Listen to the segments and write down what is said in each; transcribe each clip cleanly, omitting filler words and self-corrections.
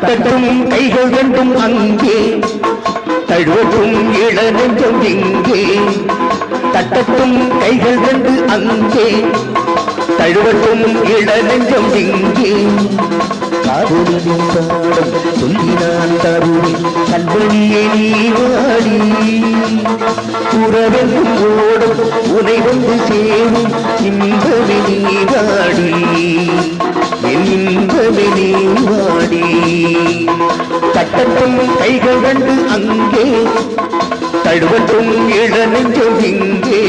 தட்டட்டும் கைகள் ரெண்டும் அங்கே, தழுவட்டும் இளநெஞ்சம் இங்கே. தட்டட்டும் கைகள் ரெண்டு அங்கே, தழுவட்டும் இளநெஞ்சம் இங்கே. காதலின் பாடம் சொல்லி நான் தருவேன் கண்மணியே நீ வாடி. உறவென்றும் ஓடும் உனை வந்து சேரும் இன்பமே நீ வாடி, என் இன்பமே நீ வாடி. தட்டட்டும் கைகள் கண்டு அங்கே, தழுவட்டும் இளநெஞ்சம் இங்கே.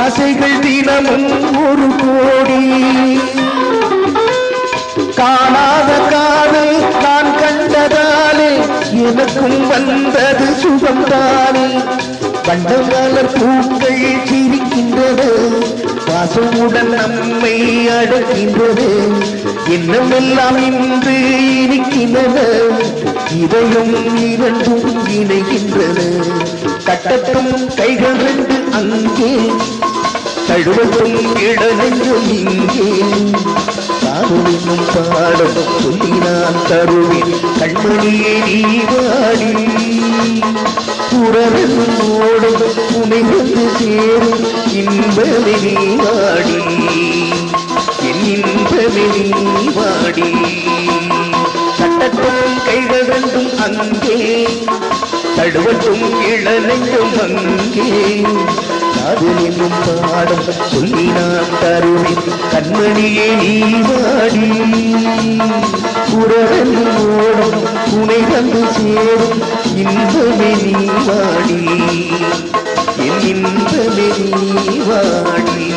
ஆசைகள் தினமும் ஒரு கோடி. காணாத காதல் நான் கண்டதாலே எனக்கும் வந்தது சுகம்தானே. வண்டமலர் பூக்கள் சிரிக்கின்றது, வாசமுடன் நம்மை அடக்கின்றது. என்னமெல்லாம் இன்று இருக்கின்றன, இதையும் இரண்டும் இணைகின்றன. தட்டட்டும் கைகள் ரெண்டு அங்கே, தழுவட்டும் இளநெஞ்சம் இங்கே. காதலினும் பாடம் சொல்லி நான் தருவேன் கண்மணியே நீ வாடி. உறவென்னும் ஓடும் உனை வந்து சேரும் இன்பமே நீ வாடி, என் இன்பமே நீ வாடி. தட்டட்டும் கைகள் ரெண்டும் அங்கே, தழுவட்டும் இளநெஞ்சம் அங்கே. காதலினும் பாடம் சொல்லி நான் தருவேன் கண்மணியே நீ வாடி. உறவென்னும் ஓடும் உனை வந்து சேரும் இன்பமே நீ வாடி, என் இன்பமே நீ வாடி.